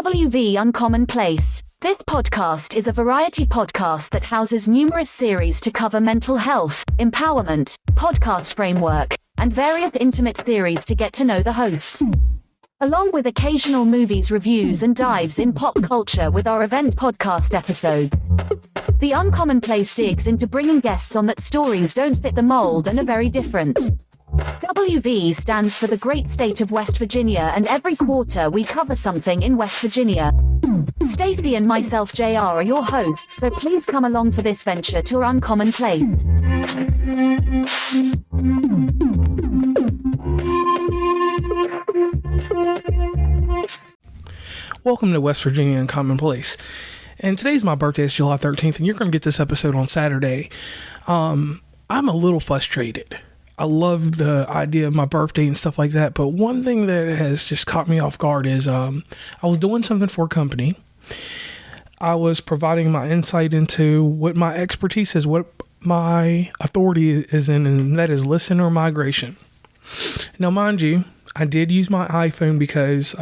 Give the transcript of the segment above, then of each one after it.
WV Uncommonplace. This podcast is a variety podcast that houses numerous series to cover mental health, empowerment, podcast framework, and various intimate theories to get to know the hosts. Along with occasional movies reviews and dives in pop culture with our event podcast episodes. The Uncommonplace digs into bringing guests on that stories don't fit the mold and are very different. WV stands for the great state of West Virginia, and every quarter we cover something in West Virginia. Stacey and myself, JR, are your hosts, so please come along for this venture to Uncommonplace. Welcome to West Virginia Uncommonplace. And today's my birthday, it's July 13th, and you're going to get this episode on Saturday. I'm a little frustrated. I love the idea of my birthday and stuff like that, but one thing that has just caught me off guard is I was doing something for a company. I was providing my insight into what my expertise is, what my authority is in, and that is listener migration. Now, mind you, I did use my iPhone because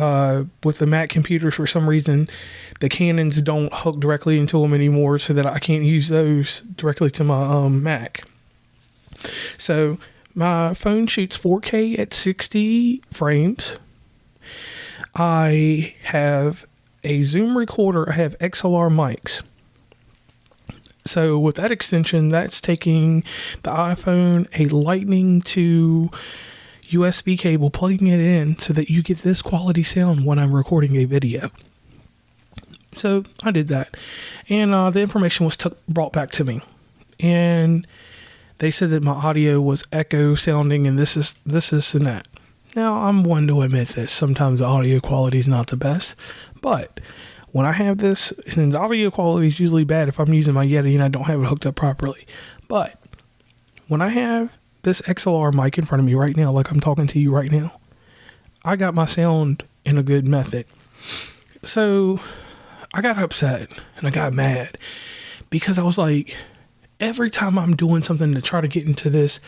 with the Mac computers, for some reason, the Canons don't hook directly into them anymore, so that I can't use those directly to my Mac. So my phone shoots 4K at 60 frames. I have a Zoom recorder. I have XLR mics. So with that extension, that's taking the iPhone, a Lightning to USB cable, plugging it in so that you get this quality sound when I'm recording a video. So I did that, and the information was brought back to me, and they said that my audio was echo sounding, and this is and that. Now, I'm one to admit this. Sometimes the audio quality is not the best, but when I have this, and the audio quality is usually bad if I'm using my Yeti and I don't have it hooked up properly. But when I have this XLR mic in front of me right now, like I'm talking to you right now, I got my sound in a good method. So I got upset and I got mad because I was like, every time I'm doing something to try to get into this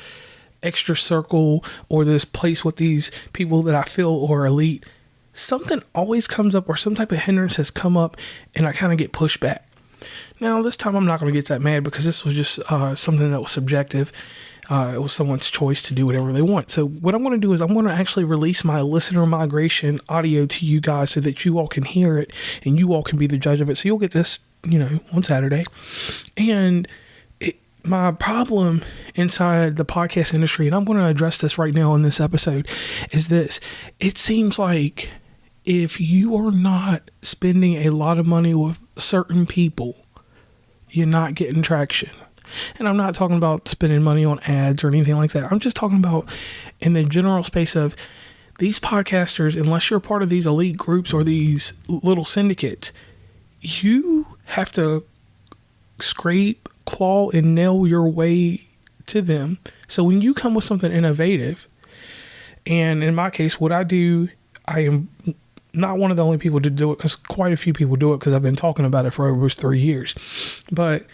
extra circle or this place with these people that I feel are elite, something always comes up or some type of hindrance has come up and I kind of get pushed back. Now, this time I'm not going to get that mad because this was just something that was subjective. It was someone's choice to do whatever they want. So what I'm going to do is I'm going to actually release my listener migration audio to you guys so that you all can hear it and you all can be the judge of it. So you'll get this, on Saturday. And my problem inside the podcast industry, and I'm going to address this right now in this episode, is this. It seems like if you are not spending a lot of money with certain people, you're not getting traction. And I'm not talking about spending money on ads or anything like that. I'm just talking about in the general space of these podcasters, unless you're part of these elite groups or these little syndicates, you have to scrape, claw, and nail your way to them. So when you come with something innovative, and in my case, what I do, I am not one of the only people to do it, because quite a few people do it, because I've been talking about it for over 3 years. But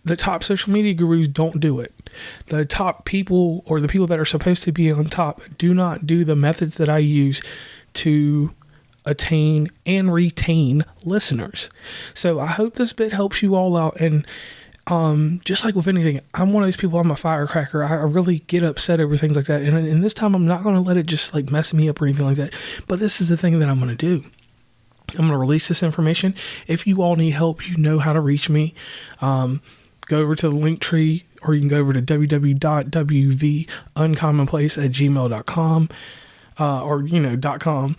the top social media gurus don't do it. The top people, or the people that are supposed to be on top, do not do the methods that I use to attain and retain listeners. So I hope this bit helps you all out. And just like with anything, I'm one of those people, I'm a firecracker. I really get upset over things like that. And this time I'm not going to let it just like mess me up or anything like that. But this is the thing that I'm going to do. I'm going to release this information. If you all need help, you know how to reach me. Go over to the link tree, or you can go over to www.wvuncommonplace@gmail.com, or, .com,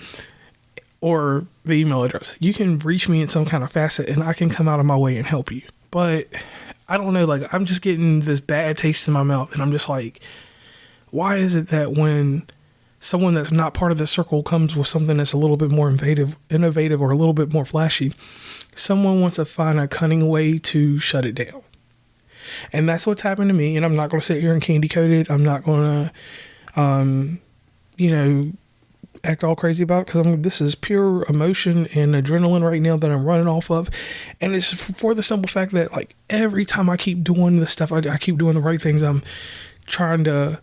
or the email address. You can reach me in some kind of facet and I can come out of my way and help you. But I don't know, like, I'm just getting this bad taste in my mouth, and I'm just like, why is it that when someone that's not part of the circle comes with something that's a little bit more innovative or a little bit more flashy, someone wants to find a cunning way to shut it down? And that's what's happened to me. And I'm not going to sit here and candy coat it. I'm not going to, act all crazy about it, because this is pure emotion and adrenaline right now that I'm running off of. And it's for the simple fact that, like, every time I keep doing this stuff, I keep doing the right things. I'm trying to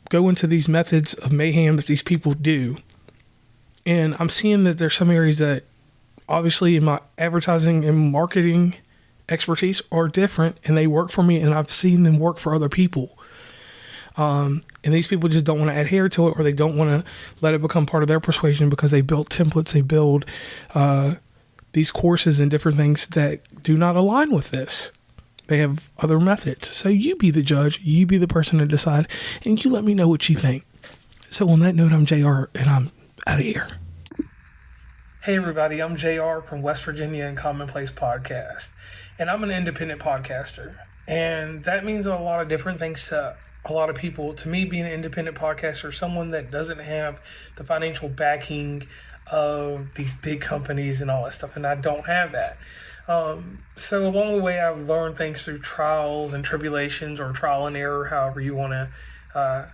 go into these methods of mayhem that these people do. And I'm seeing that there's some areas that obviously my advertising and marketing expertise are different, and they work for me, and I've seen them work for other people. And these people just don't want to adhere to it, or they don't want to let it become part of their persuasion because they built templates, they build these courses and different things that do not align with this. They have other methods. So you be the judge, you be the person to decide, and you let me know what you think. So on that note, I'm JR, and I'm out of here. Hey everybody, I'm JR from West Virginia Uncommonplace podcast, and I'm an independent podcaster. And that means a lot of different things to a lot of people. To me, being an independent podcaster, someone that doesn't have the financial backing of these big companies and all that stuff, and I don't have that. So along the way, I've learned things through trials and tribulations, or trial and error, however you want to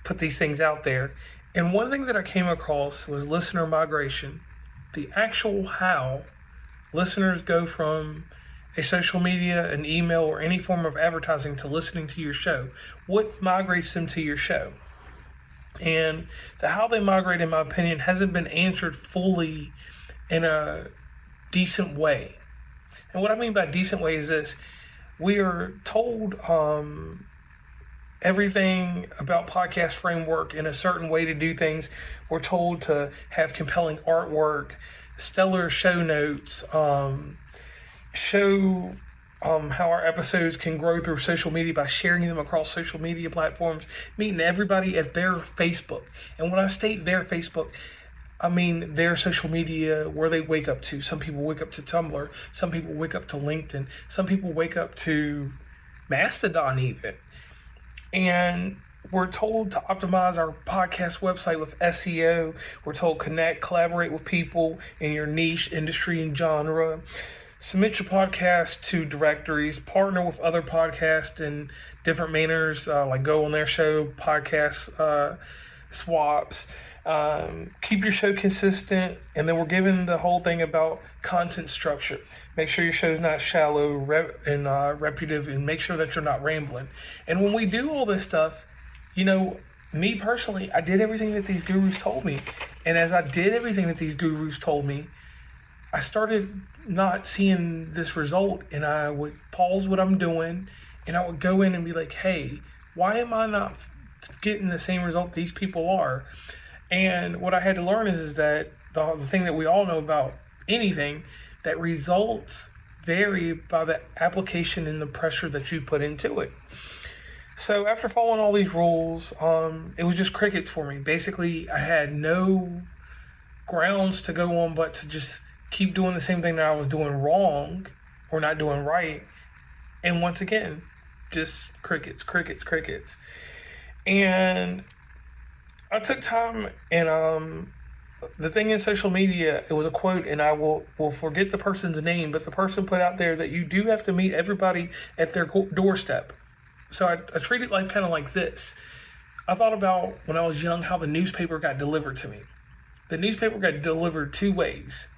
put these things out there. And one thing that I came across was listener migration. The actual how listeners go from a social media, an email, or any form of advertising to listening to your show. What migrates them to your show? And the how they migrate, in my opinion, hasn't been answered fully in a decent way. And what I mean by decent way is this. We are told everything about podcast framework in a certain way to do things. We're told to have compelling artwork, stellar show notes, show how our episodes can grow through social media by sharing them across social media platforms, meeting everybody at their Facebook. And when I state their Facebook, I mean their social media, where they wake up to. Some people wake up to Tumblr, some people wake up to LinkedIn, some people wake up to Mastodon even. And we're told to optimize our podcast website with SEO. We're told connect, collaborate with people in your niche, industry, and genre. Submit your podcast to directories. Partner with other podcasts in different manners, like go on their show, podcast swaps. Keep your show consistent. And then we're given the whole thing about content structure. Make sure your show's not shallow and repetitive, and make sure that you're not rambling. And when we do all this stuff, you know, me personally, I did everything that these gurus told me. And as I did everything that these gurus told me, I started not seeing this result, and I would pause what I'm doing, and I would go in and be like, hey, why am I not getting the same result these people are? And what I had to learn is that the thing that we all know about anything, that results vary by the application and the pressure that you put into it. So after following all these rules, it was just crickets for me. Basically, I had no grounds to go on but to just keep doing the same thing that I was doing wrong or not doing right. And once again, just crickets. And I took time, and the thing in social media, it was a quote, and I will forget the person's name, but the person put out there that you do have to meet everybody at their doorstep. So I treated life kind of like this. I thought about when I was young how the newspaper got delivered to me. The newspaper got delivered two ways.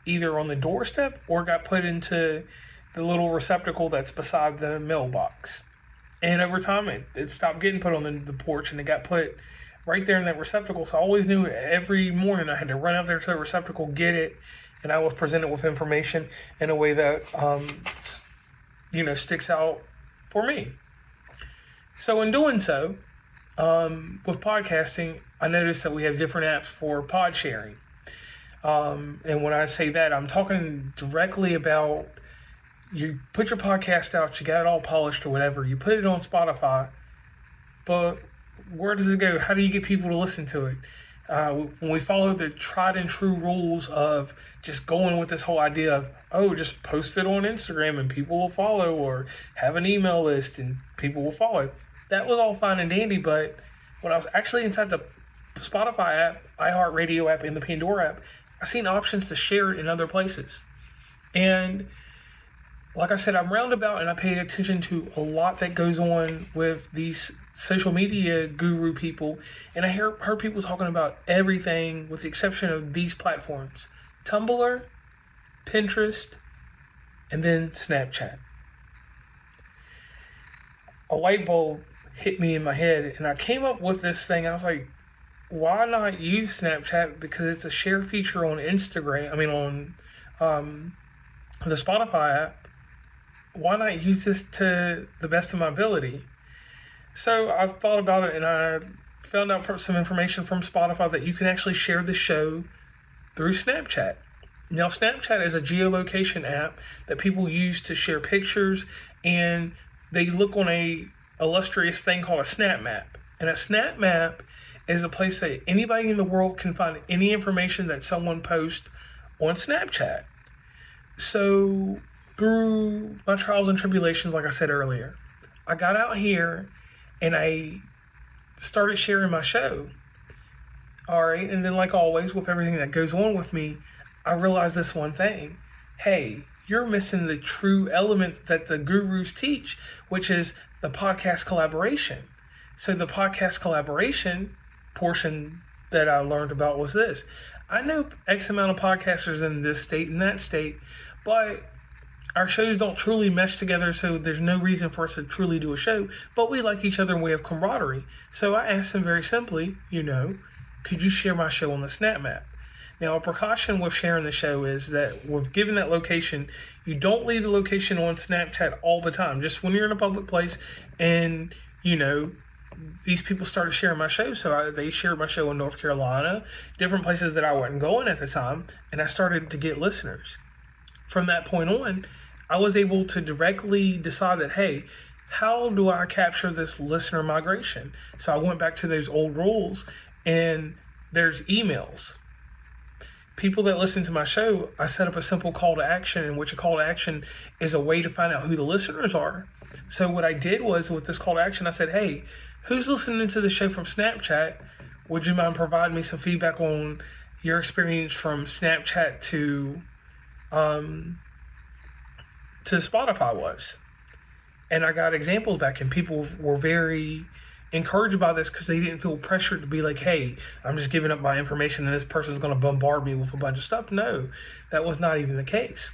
Either on the doorstep or got put into the little receptacle that's beside the mailbox. And over time, it stopped getting put on the porch, and it got put right there in that receptacle. So I always knew every morning I had to run out there to the receptacle, get it, and I was presented with information in a way that, sticks out for me. So in doing so, with podcasting, I noticed that we have different apps for pod sharing. And when I say that, I'm talking directly about you put your podcast out, you got it all polished or whatever, you put it on Spotify, but where does it go? How do you get people to listen to it? When we follow the tried and true rules of just going with this whole idea of, just post it on Instagram and people will follow, or have an email list and people will follow. That was all fine and dandy, but when I was actually inside the Spotify app, iHeartRadio app, and the Pandora app, I seen options to share it in other places. And like I said, I'm roundabout, and I pay attention to a lot that goes on with these social media guru people. And I heard people talking about everything with the exception of these platforms: Tumblr, Pinterest, and then Snapchat. A light bulb hit me in my head, and I came up with this thing. I was like, why not use Snapchat? Because it's a share feature on Instagram. the Spotify app, why not use this to the best of my ability? So I thought about it, and I found out some information from Spotify that you can actually share the show through Snapchat. Now, Snapchat is a geolocation app that people use to share pictures, and they look on a illustrious thing called a snap map. And a snap map is a place that anybody in the world can find any information that someone posts on Snapchat. So through my trials and tribulations, like I said earlier, I got out here and I started sharing my show. All right, and then like always, with everything that goes on with me, I realized this one thing. Hey, you're missing the true element that the gurus teach, which is the podcast collaboration. So the podcast collaboration portion that I learned about was this. I know X amount of podcasters in this state and that state, but our shows don't truly mesh together, so there's no reason for us to truly do a show, but we like each other and we have camaraderie. So I asked them very simply, could you share my show on the Snap Map? Now, a precaution with sharing the show is that with given that location, you don't leave the location on Snapchat all the time. Just when you're in a public place and, these people started sharing my show. So they shared my show in North Carolina, different places that I wasn't going at the time, and I started to get listeners. From that point on, I was able to directly decide that, hey, how do I capture this listener migration? So I went back to those old rules, and there's emails. People that listen to my show, I set up a simple call to action, in which a call to action is a way to find out who the listeners are. So what I did was, with this call to action, I said, hey, who's listening to the show from Snapchat? Would you mind providing me some feedback on your experience from Snapchat to Spotify was? And I got examples back, and people were very encouraged by this because they didn't feel pressured to be like, hey, I'm just giving up my information and this person's going to bombard me with a bunch of stuff. No, that was not even the case.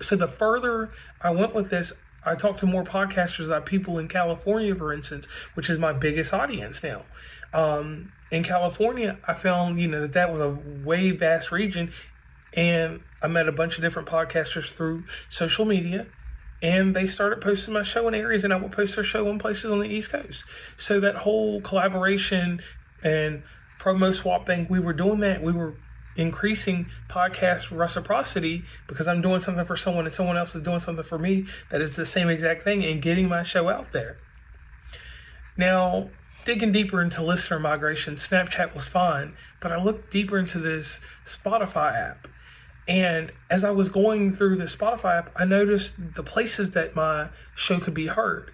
So the further I went with this, I talked to more podcasters, like people in California, for instance, which is my biggest audience now. In California, I found, that was a way vast region, and I met a bunch of different podcasters through social media, and they started posting my show in areas, and I would post their show in places on the East Coast. So that whole collaboration and promo swap thing, we were doing that. We were increasing podcast reciprocity because I'm doing something for someone and someone else is doing something for me that is the same exact thing, and getting my show out there. Now, digging deeper into listener migration, Snapchat was fine, but I looked deeper into this Spotify app. And as I was going through the Spotify app, I noticed the places that my show could be heard.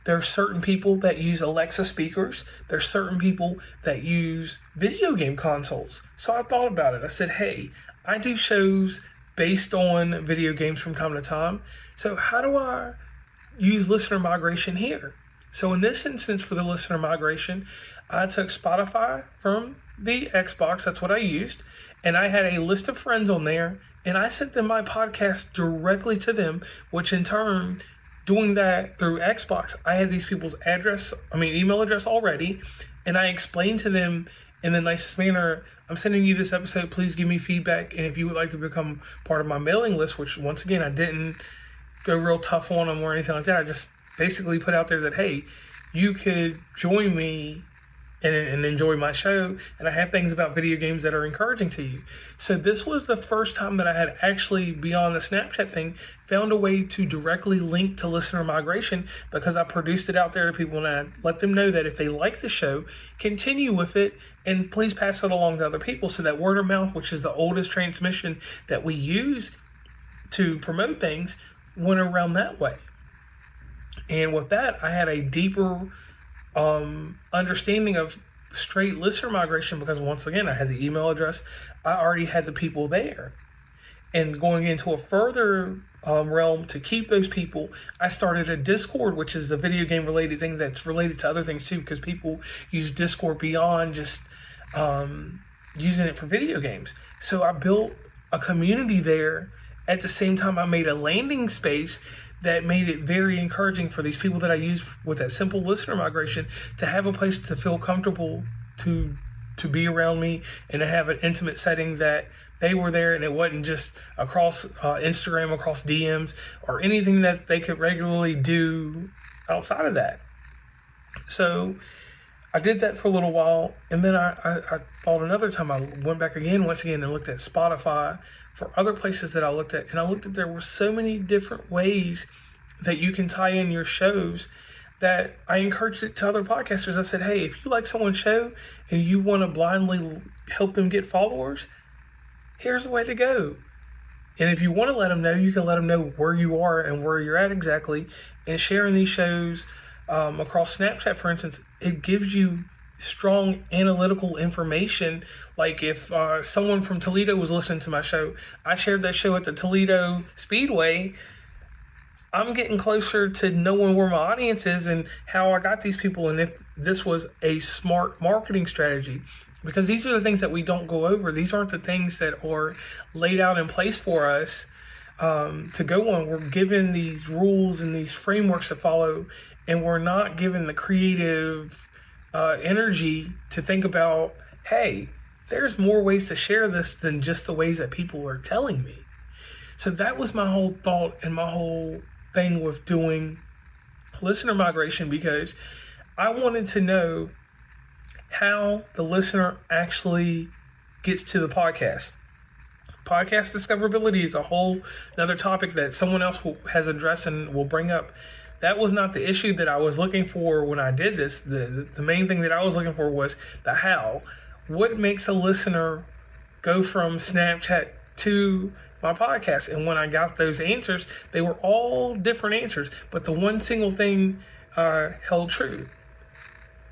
There are certain people that use Alexa speakers. There's certain people that use video game consoles. So I thought about it. I said, hey, I do shows based on video games from time to time. So how do I use listener migration here? So in this instance, for the listener migration, I took Spotify from the Xbox. That's what I used. And I had a list of friends on there, and I sent them my podcast directly to them, which in turn, doing that through Xbox, I had these people's email address already, and I explained to them in the nicest manner, I'm sending you this episode, please give me feedback, and if you would like to become part of my mailing list, which once again, I didn't go real tough on them or anything like that, I just basically put out there that, hey, you could join me and enjoy my show, and I have things about video games that are encouraging to you. So this was the first time that I had actually, beyond the Snapchat thing, found a way to directly link to listener migration, because I produced it out there to people, and I let them know that if they like the show, continue with it, and please pass it along to other people. So that word of mouth, which is the oldest transmission that we use to promote things, went around that way. And with that, I had a deeper understanding of straight listener migration, because once again, I had the email address, I already had the people there. And going into a further realm to keep those people, I started a Discord, which is a video game related thing that's related to other things too, because people use Discord beyond just using it for video games. So I built a community there. At the same time, I made a landing space that made it very encouraging for these people that I use with that simple listener migration to have a place to feel comfortable to be around me, and to have an intimate setting that they were there, and it wasn't just across Instagram, across DMs, or anything that they could regularly do outside of that. So I did that for a little while, and then I thought another time, I went back once again and looked at Spotify for other places that I looked at, and I looked at there were so many different ways that you can tie in your shows that I encouraged it to other podcasters. I said, hey, if you like someone's show and you want to blindly help them get followers, here's the way to go. And if you want to let them know, you can let them know where you are and where you're at exactly. And sharing these shows across Snapchat, for instance, it gives you strong analytical information. Like if someone from Toledo was listening to my show, I shared that show at the Toledo Speedway. I'm getting closer to knowing where my audience is and how I got these people, and if this was a smart marketing strategy. Because these are the things that we don't go over. These aren't the things that are laid out in place for us to go on. We're given these rules and these frameworks to follow, and we're not given the creative energy to think about, hey, there's more ways to share this than just the ways that people are telling me. So that was my whole thought and my whole thing with doing listener migration, because I wanted to know how the listener actually gets to the podcast. Podcast discoverability is a whole another topic that someone else has addressed and will bring up. That was not the issue that I was looking for when I did this. The main thing that I was looking for was the how. What makes a listener go from Snapchat to my podcast? And when I got those answers, they were all different answers, but the one single thing held true.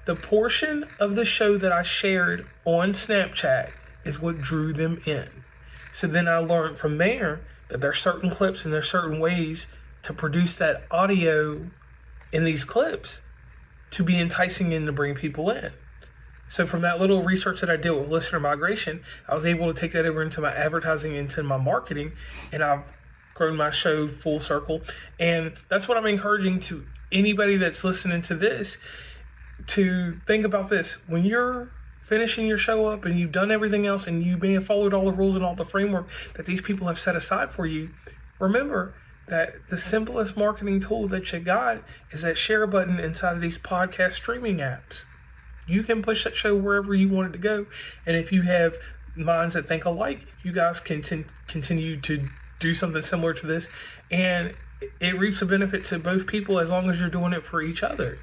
The portion of the show that I shared on Snapchat is what drew them in. So then I learned from there that there are certain clips and there are certain ways to produce that audio in these clips to be enticing and to bring people in. So from that little research that I did with listener migration, I was able to take that over into my advertising, into my marketing, and I've grown my show full circle. And that's what I'm encouraging to anybody that's listening to this, to think about this. When you're finishing your show up and you've done everything else and you may have followed all the rules and all the framework that these people have set aside for you, remember that the simplest marketing tool that you got is that share button inside of these podcast streaming apps. You can push that show wherever you want it to go. And if you have minds that think alike, you guys can continue to do something similar to this. And it reaps a benefit to both people as long as you're doing it for each other.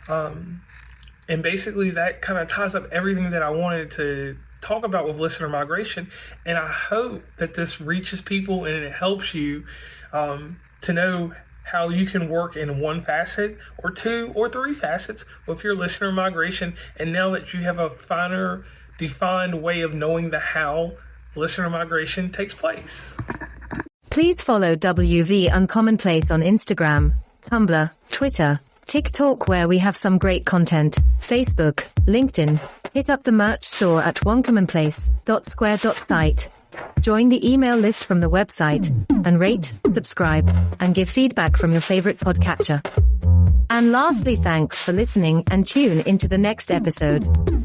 And basically that kind of ties up everything that I wanted to talk about with listener migration. And I hope that this reaches people and it helps you to know how you can work in one facet or two or three facets with your listener migration. And now that you have a finer defined way of knowing the how listener migration takes place. Please follow WV Uncommonplace on Instagram, Tumblr, Twitter, TikTok, where we have some great content, Facebook, LinkedIn. Hit up the merch store at uncommonplace.square.site. Join the email list from the website, and rate, subscribe, and give feedback from your favorite podcatcher. And lastly, thanks for listening, and tune into the next episode.